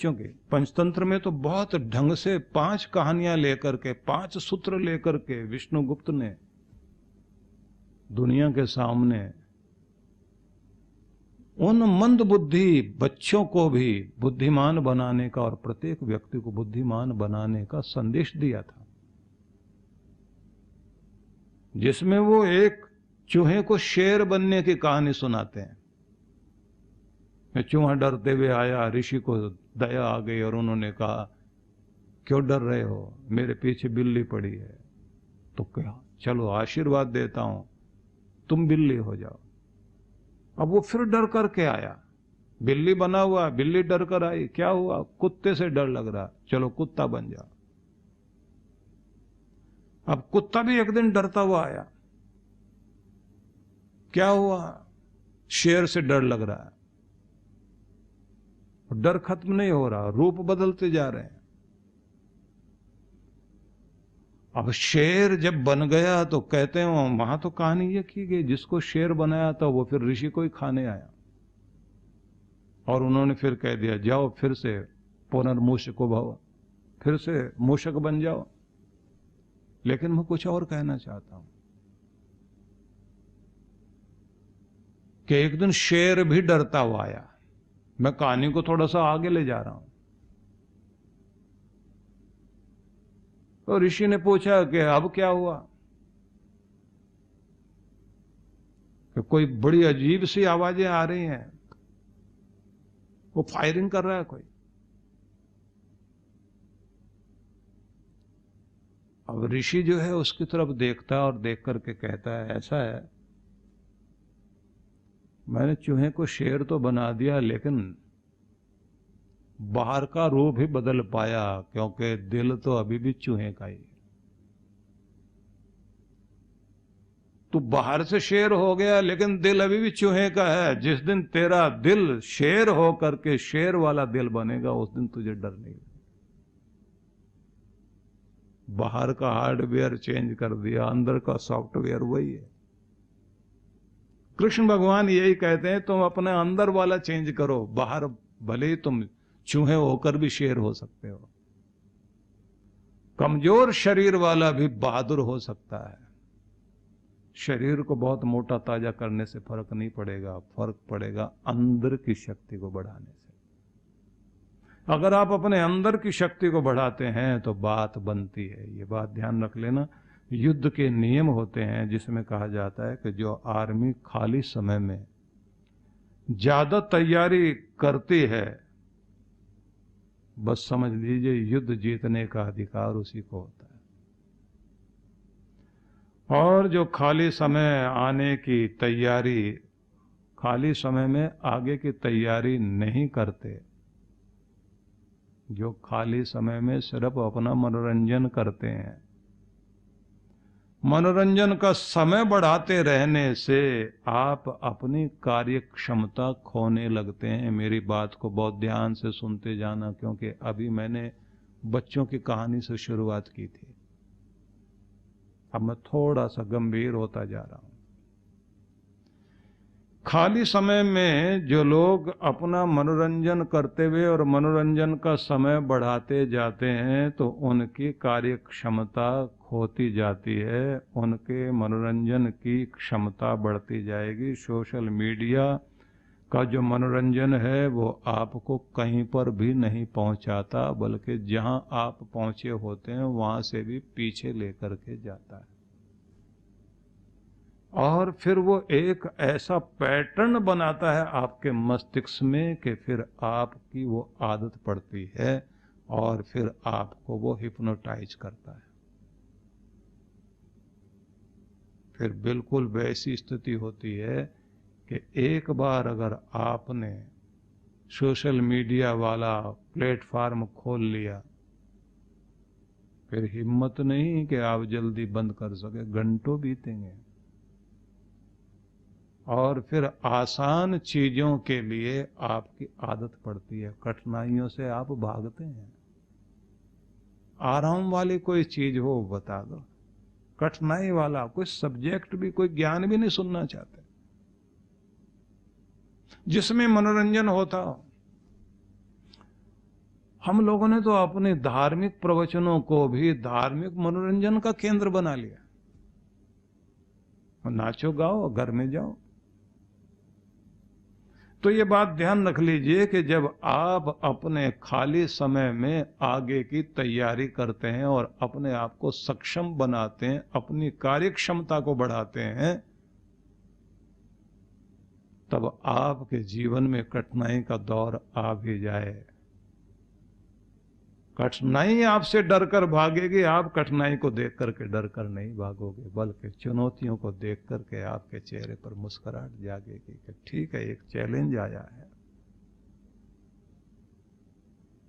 क्योंकि पंचतंत्र में तो बहुत ढंग से 5 कहानियां लेकर के 5 सूत्र लेकर के विष्णुगुप्त ने दुनिया के सामने उन मंद बुद्धि बच्चों को भी बुद्धिमान बनाने का और प्रत्येक व्यक्ति को बुद्धिमान बनाने का संदेश दिया था, जिसमें वो एक चूहे को शेर बनने की कहानी सुनाते हैं। चूहा डरते हुए आया, ऋषि को दया आ गई और उन्होंने कहा क्यों डर रहे हो, मेरे पीछे बिल्ली पड़ी है। तो कहा चलो आशीर्वाद देता हूं, तुम बिल्ली हो जाओ। अब वो फिर डर करके आया, बिल्ली बना हुआ, बिल्ली डर कर आई, क्या हुआ, कुत्ते से डर लग रहा, चलो कुत्ता बन जाओ। अब कुत्ता भी एक दिन डरता हुआ आया, क्या हुआ, शेर से डर लग रहा है। डर खत्म नहीं हो रहा, रूप बदलते जा रहे हैं। अब शेर जब बन गया तो कहते हैं वहां तो कहानी ये की गई, जिसको शेर बनाया था वो फिर ऋषि को ही खाने आया और उन्होंने फिर कह दिया जाओ फिर से पुनर्मूषको भव, फिर से मूषक बन जाओ। लेकिन मैं कुछ और कहना चाहता हूं कि एक दिन शेर भी डरता हुआ आया। मैं कहानी को थोड़ा सा आगे ले जा रहा हूं। तो ऋषि ने पूछा कि अब क्या हुआ, कि कोई बड़ी अजीब सी आवाजें आ रही हैं, वो फायरिंग कर रहा है कोई। अब ऋषि जो है उसकी तरफ देखता है और देख करके कहता है ऐसा है, मैंने चूहे को शेर तो बना दिया लेकिन बाहर का रूप ही बदल पाया, क्योंकि दिल तो अभी भी चूहे का ही। तू बाहर से शेर हो गया लेकिन दिल अभी भी चूहे का है। जिस दिन तेरा दिल शेर हो करके शेर वाला दिल बनेगा उस दिन तुझे डर नहीं। बाहर का हार्डवेयर चेंज कर दिया, अंदर का सॉफ्टवेयर वही है। कृष्ण भगवान यही कहते हैं तुम अपने अंदर वाला चेंज करो, बाहर भले ही तुम चूहे होकर भी शेर हो सकते हो। कमजोर शरीर वाला भी बहादुर हो सकता है। शरीर को बहुत मोटा ताजा करने से फर्क नहीं पड़ेगा, फर्क पड़ेगा अंदर की शक्ति को बढ़ाने से। अगर आप अपने अंदर की शक्ति को बढ़ाते हैं तो बात बनती है। ये बात ध्यान रख लेना। युद्ध के नियम होते हैं जिसमें कहा जाता है कि जो आर्मी खाली समय में ज्यादा तैयारी करती है, बस समझ लीजिए युद्ध जीतने का अधिकार उसी को होता है। और जो खाली समय आने की तैयारी, खाली समय में आगे की तैयारी नहीं करते, जो खाली समय में सिर्फ अपना मनोरंजन करते हैं, मनोरंजन का समय बढ़ाते रहने से आप अपनी कार्य क्षमता खोने लगते हैं। मेरी बात को बहुत ध्यान से सुनते जाना, क्योंकि अभी मैंने बच्चों की कहानी से शुरुआत की थी, अब मैं थोड़ा सा गंभीर होता जा रहा हूं। खाली समय में जो लोग अपना मनोरंजन करते हुए और मनोरंजन का समय बढ़ाते जाते हैं तो उनकी कार्य क्षमता खोती जाती है, उनके मनोरंजन की क्षमता बढ़ती जाएगी। सोशल मीडिया का जो मनोरंजन है वो आपको कहीं पर भी नहीं पहुंचाता, बल्कि जहां आप पहुंचे होते हैं वहां से भी पीछे लेकर के जाता है। और फिर वो एक ऐसा पैटर्न बनाता है आपके मस्तिष्क में कि फिर आपकी वो आदत पड़ती है और फिर आपको वो हिप्नोटाइज करता है। फिर बिल्कुल वैसी स्थिति होती है कि एक बार अगर आपने सोशल मीडिया वाला प्लेटफॉर्म खोल लिया, फिर हिम्मत नहीं कि आप जल्दी बंद कर सके, घंटों बीतेंगे। और फिर आसान चीजों के लिए आपकी आदत पड़ती है, कठिनाइयों से आप भागते हैं। आराम वाली कोई चीज हो बता दो, कठिनाई वाला कोई सब्जेक्ट भी, कोई ज्ञान भी नहीं सुनना चाहते, जिसमें मनोरंजन होता हो। हम लोगों ने तो अपने धार्मिक प्रवचनों को भी धार्मिक मनोरंजन का केंद्र बना लिया। नाचो गाओ घर में जाओ। तो ये बात ध्यान रख लीजिए कि जब आप अपने खाली समय में आगे की तैयारी करते हैं और अपने आप को सक्षम बनाते हैं, अपनी कार्य क्षमता को बढ़ाते हैं, तब आपके जीवन में कठिनाई का दौर आ भी जाए, कठिनाई आपसे डर कर भागेगी, आप कठिनाई को देख करके डर कर नहीं भागोगे, बल्कि चुनौतियों को देख करके आपके चेहरे पर मुस्कुराहट जागेगी कि ठीक है, एक चैलेंज आया है।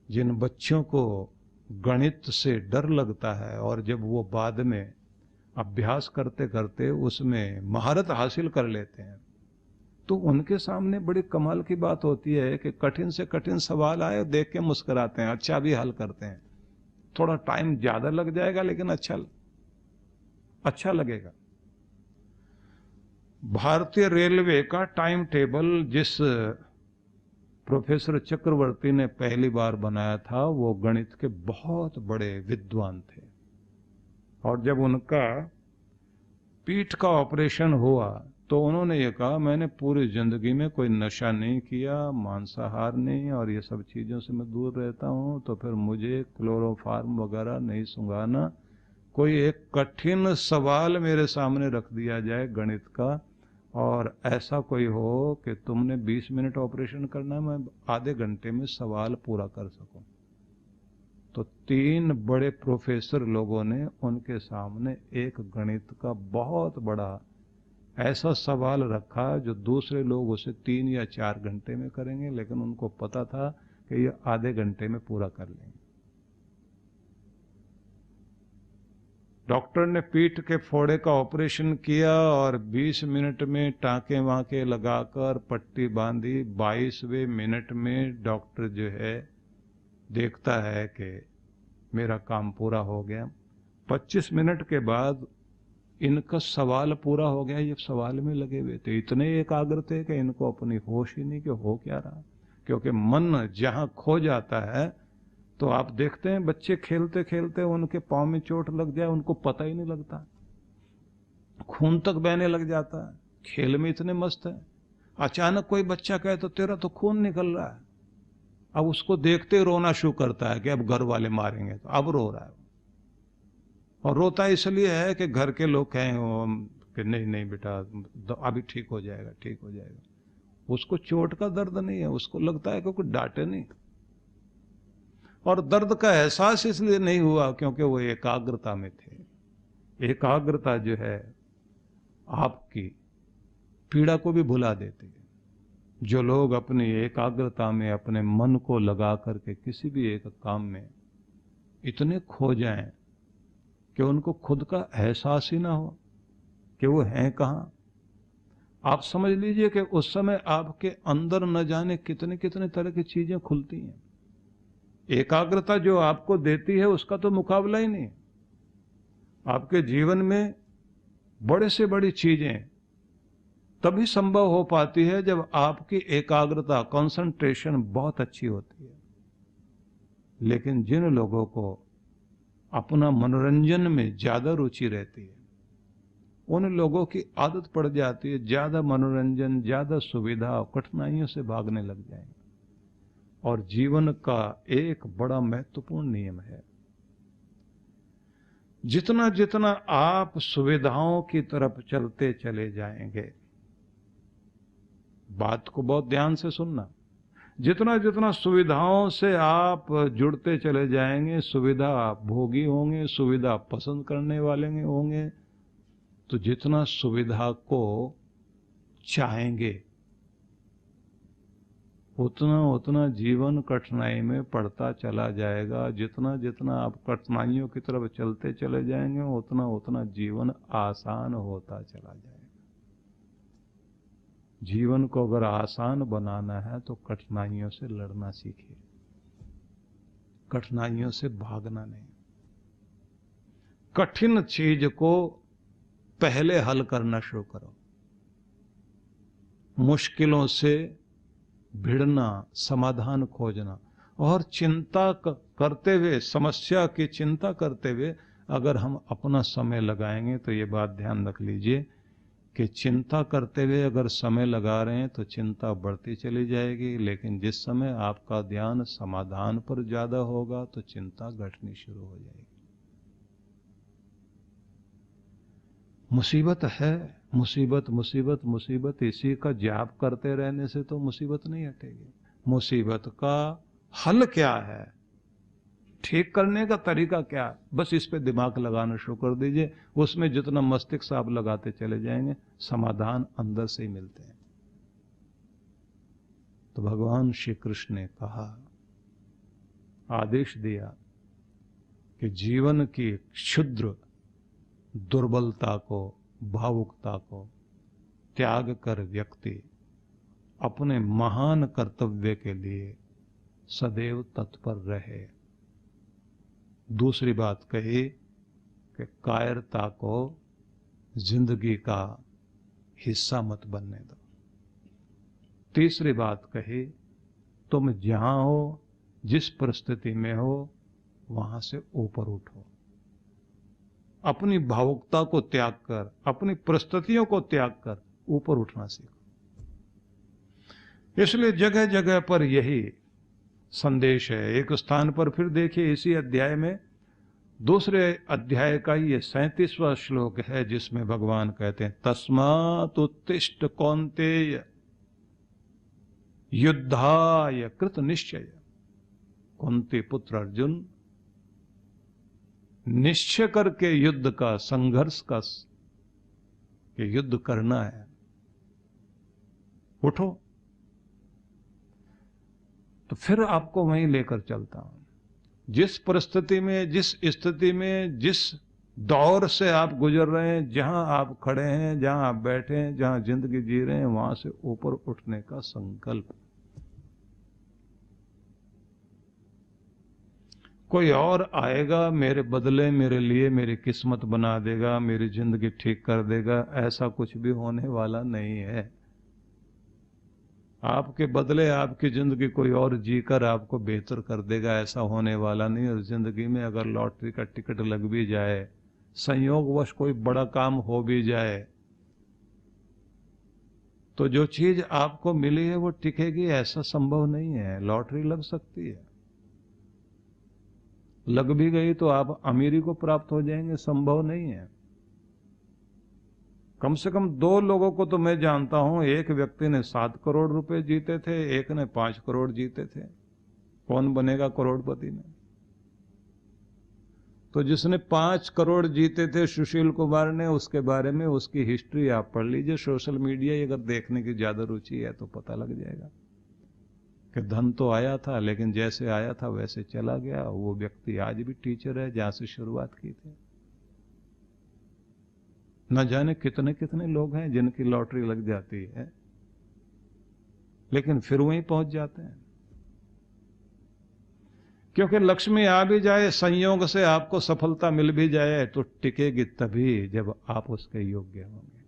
जिन बच्चों को गणित से डर लगता है और जब वो बाद में अभ्यास करते करते उसमें महारत हासिल कर लेते हैं, तो उनके सामने बड़ी कमाल की बात होती है कि कठिन से कठिन सवाल आए, देख के मुस्कुराते हैं, अच्छा भी हल करते हैं। थोड़ा टाइम ज्यादा लग जाएगा लेकिन अच्छा लगेगा। भारतीय रेलवे का टाइम टेबल जिस प्रोफेसर चक्रवर्ती ने पहली बार बनाया था, वो गणित के बहुत बड़े विद्वान थे। और जब उनका पीठ का ऑपरेशन हुआ तो उन्होंने ये कहा, मैंने पूरी जिंदगी में कोई नशा नहीं किया, मांसाहार नहीं, और ये सब चीज़ों से मैं दूर रहता हूँ, तो फिर मुझे क्लोरोफार्म वगैरह नहीं सूंघाना। कोई एक कठिन सवाल मेरे सामने रख दिया जाए गणित का, और ऐसा कोई हो कि तुमने 20 मिनट ऑपरेशन करना, मैं आधे घंटे में सवाल पूरा कर सकूं। तो 3 बड़े प्रोफेसर लोगों ने उनके सामने एक गणित का बहुत बड़ा ऐसा सवाल रखा जो दूसरे लोग उसे 3 या 4 घंटे में करेंगे, लेकिन उनको पता था कि ये आधे घंटे में पूरा कर लेंगे। डॉक्टर ने पीठ के फोड़े का ऑपरेशन किया और 20 मिनट में टाँके वाँके लगाकर पट्टी बांधी। 22वें मिनट में डॉक्टर जो है देखता है कि मेरा काम पूरा हो गया। 25 मिनट के बाद इनका सवाल पूरा हो गया। ये सवाल में लगे हुए थे, इतने एकाग्र थे कि इनको अपनी होश ही नहीं कि हो क्या रहा, क्योंकि मन जहां खो जाता है तो आप देखते हैं बच्चे खेलते खेलते उनके पांव में चोट लग जाए, उनको पता ही नहीं लगता, खून तक बहने लग जाता है, खेल में इतने मस्त है। अचानक कोई बच्चा कहे तो तेरा तो खून निकल रहा है, अब उसको देखते रोना शुरू करता है कि अब घर वाले मारेंगे, तो अब रो रहा है। और रोता इसलिए है कि घर के लोग कहें कि नहीं नहीं बेटा अभी ठीक हो जाएगा, ठीक हो जाएगा। उसको चोट का दर्द नहीं है, उसको लगता है कि कोई डांटे नहीं। और दर्द का एहसास इसलिए नहीं हुआ क्योंकि वो एकाग्रता में थे। एकाग्रता जो है आपकी पीड़ा को भी भुला देती है। जो लोग अपनी एकाग्रता में अपने मन को लगा करके किसी भी एक काम में इतने खो जाएं कि उनको खुद का एहसास ही ना हो कि वो हैं कहाँ, आप समझ लीजिए कि उस समय आपके अंदर न जाने कितने कितने तरह की चीजें खुलती हैं। एकाग्रता जो आपको देती है उसका तो मुकाबला ही नहीं। आपके जीवन में बड़े से बड़ी चीजें तभी संभव हो पाती है जब आपकी एकाग्रता, कंसंट्रेशन बहुत अच्छी होती है। लेकिन जिन लोगों को अपना मनोरंजन में ज्यादा रुचि रहती है, उन लोगों की आदत पड़ जाती है ज्यादा मनोरंजन, ज्यादा सुविधा और कठिनाइयों से भागने लग जाएंगे। और जीवन का एक बड़ा महत्वपूर्ण नियम है, जितना जितना आप सुविधाओं की तरफ चलते चले जाएंगे, बात को बहुत ध्यान से सुनना, जितना जितना सुविधाओं से आप जुड़ते चले जाएंगे, सुविधा भोगी होंगे, सुविधा पसंद करने वाले होंगे, तो जितना सुविधा को चाहेंगे उतना उतना जीवन कठिनाई में पड़ता चला जाएगा। जितना जितना आप कठिनाइयों की तरफ चलते चले जाएंगे उतना उतना जीवन आसान होता चला जाएगा। जीवन को अगर आसान बनाना है तो कठिनाइयों से लड़ना सीखिए, कठिनाइयों से भागना नहीं। कठिन चीज को पहले हल करना शुरू करो। मुश्किलों से भिड़ना, समाधान खोजना, और चिंता करते हुए, समस्या की चिंता करते हुए अगर हम अपना समय लगाएंगे तो ये बात ध्यान रख लीजिए कि चिंता करते हुए अगर समय लगा रहे हैं तो चिंता बढ़ती चली जाएगी, लेकिन जिस समय आपका ध्यान समाधान पर ज्यादा होगा तो चिंता घटनी शुरू हो जाएगी। मुसीबत है, मुसीबत मुसीबत मुसीबत, इसी का जाप करते रहने से तो मुसीबत नहीं हटेगी। मुसीबत का हल क्या है, ठीक करने का तरीका क्या है, बस इस पे दिमाग लगाना शुरू कर दीजिए। उसमें जितना मस्तिष्क आप लगाते चले जाएंगे समाधान अंदर से ही मिलते हैं। तो भगवान श्री कृष्ण ने कहा, आदेश दिया कि जीवन की क्षुद्र दुर्बलता को, भावुकता को त्याग कर व्यक्ति अपने महान कर्तव्य के लिए सदैव तत्पर रहे। दूसरी बात कही कि कायरता को जिंदगी का हिस्सा मत बनने दो। तीसरी बात कही, तुम जहां हो, जिस परिस्थिति में हो, वहां से ऊपर उठो। अपनी भावुकता को त्याग कर, अपनी परिस्थितियों को त्याग कर ऊपर उठना सीखो। इसलिए जगह जगह पर यही संदेश है। एक स्थान पर फिर देखिए, इसी अध्याय में दूसरे अध्याय का ये 37वां श्लोक है, जिसमें भगवान कहते हैं, तस्मात् उत्तिष्ठ कौन्तेय युद्धाय कृत निश्चय। कुंती पुत्र अर्जुन, निश्चय करके युद्ध का, संघर्ष का, कि युद्ध करना है, उठो। तो फिर आपको वहीं लेकर चलता हूं। जिस परिस्थिति में, जिस स्थिति में, जिस दौर से आप गुजर रहे हैं, जहां आप खड़े हैं, जहां आप बैठे हैं, जहां जिंदगी जी रहे हैं, वहां से ऊपर उठने का संकल्प। कोई और आएगा मेरे बदले, मेरे लिए मेरी किस्मत बना देगा, मेरी जिंदगी ठीक कर देगा, ऐसा कुछ भी होने वाला नहीं है। आपके बदले आपकी जिंदगी कोई और जीकर आपको बेहतर कर देगा, ऐसा होने वाला नहीं। और जिंदगी में अगर लॉटरी का टिकट लग भी जाए, संयोगवश कोई बड़ा काम हो भी जाए, तो जो चीज आपको मिली है वो टिकेगी, ऐसा संभव नहीं है। लॉटरी लग सकती है, लग भी गई तो आप अमीरी को प्राप्त हो जाएंगे, संभव नहीं है। कम से कम 2 लोगों को तो मैं जानता हूं, एक व्यक्ति ने 7 करोड़ रुपए जीते थे, एक ने 5 करोड़ जीते थे। कौन बनेगा करोड़पति में? तो जिसने 5 करोड़ जीते थे, सुशील कुमार ने, उसके बारे में उसकी हिस्ट्री आप पढ़ लीजिए सोशल मीडिया। अगर देखने की ज्यादा रुचि है तो पता लग जाएगा कि धन तो आया था, लेकिन जैसे आया था वैसे चला गया। वो व्यक्ति आज भी टीचर है जहां से शुरुआत की थी। न जाने कितने कितने लोग हैं जिनकी लॉटरी लग जाती है, लेकिन फिर वहीं पहुंच जाते हैं। क्योंकि लक्ष्मी आ भी जाए, संयोग से आपको सफलता मिल भी जाए, तो टिकेगी तभी जब आप उसके योग्य होंगे।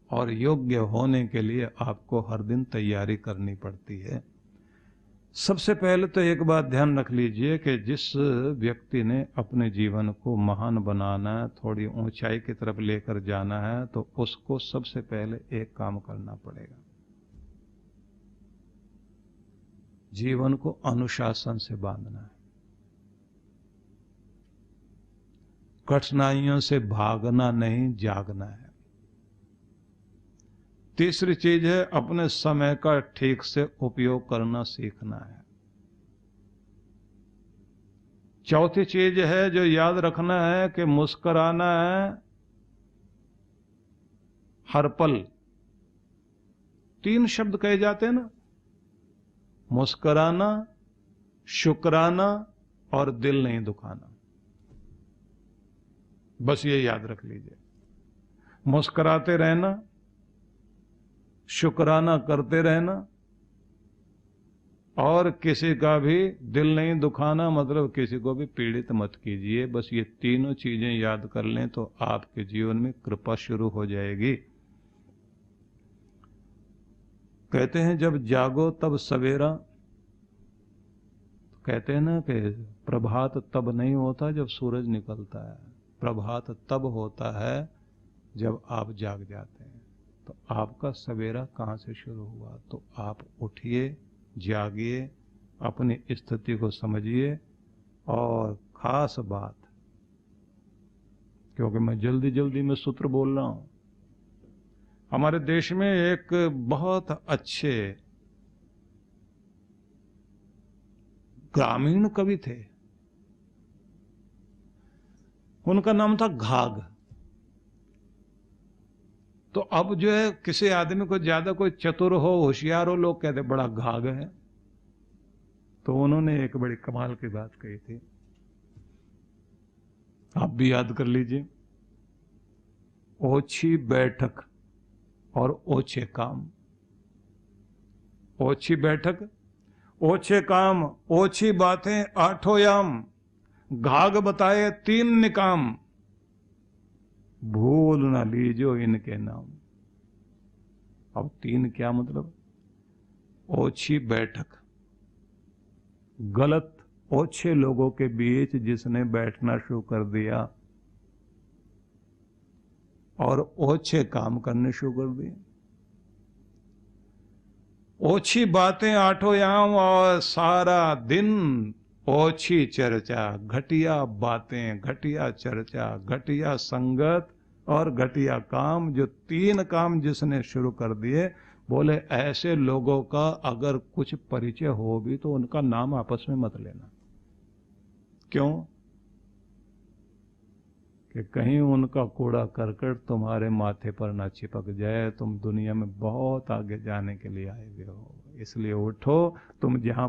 और योग्य होने के लिए आपको हर दिन तैयारी करनी पड़ती है। सबसे पहले तो एक बात ध्यान रख लीजिए कि जिस व्यक्ति ने अपने जीवन को महान बनाना है, थोड़ी ऊंचाई की तरफ लेकर जाना है, तो उसको सबसे पहले एक काम करना पड़ेगा। जीवन को अनुशासन से बांधना है। कठिनाइयों से भागना नहीं, जागना है। तीसरी चीज है, अपने समय का ठीक से उपयोग करना सीखना है। चौथी चीज है जो याद रखना है कि मुस्कुराना है हर पल। 3 शब्द कहे जाते हैं ना, मुस्कुराना, शुक्राना और दिल नहीं दुखाना। बस ये याद रख लीजिए। मुस्कुराते रहना, शुक्राना करते रहना, और किसी का भी दिल नहीं दुखाना, मतलब किसी को भी पीड़ित मत कीजिए। बस ये तीनों चीजें याद कर लें तो आपके जीवन में कृपा शुरू हो जाएगी। कहते हैं जब जागो तब सवेरा, कहते हैं ना कि प्रभात तब नहीं होता जब सूरज निकलता है, प्रभात तब होता है जब आप जाग जाते हैं। तो आपका सवेरा कहाँ से शुरू हुआ? तो आप उठिए, जागिए, अपनी स्थिति को समझिए। और खास बात, क्योंकि मैं जल्दी जल्दी में सूत्र बोल रहा हूं, हमारे देश में एक बहुत अच्छे ग्रामीण कवि थे, उनका नाम था घाघ। तो अब जो है किसी आदमी को ज्यादा कोई चतुर हो, होशियार हो, लोग कहते बड़ा घाघ है। तो उन्होंने एक बड़ी कमाल की बात कही थी, आप भी याद कर लीजिए। ओछी बैठक और ओछे काम। ओछी बैठक, ओछे काम, ओछी बातें आठों याम, घाघ बताए तीन निकाम, भूल ना लीजो इनके नाम। अब तीन क्या मतलब? ओछी बैठक, गलत ओछे लोगों के बीच जिसने बैठना शुरू कर दिया और ओछे काम करने शुरू कर दिए। ओछी बातें आठों याम और सारा दिन ओछी चर्चा, घटिया बातें, घटिया चर्चा, घटिया संगत और घटिया काम। जो तीन काम जिसने शुरू कर दिए, बोले ऐसे लोगों का अगर कुछ परिचय हो भी तो उनका नाम आपस में मत लेना। क्यों? कि कहीं उनका कूड़ा करकट तुम्हारे माथे पर ना चिपक जाए। तुम दुनिया में बहुत आगे जाने के लिए आए हुए हो, इसलिए उठो। तुम जहां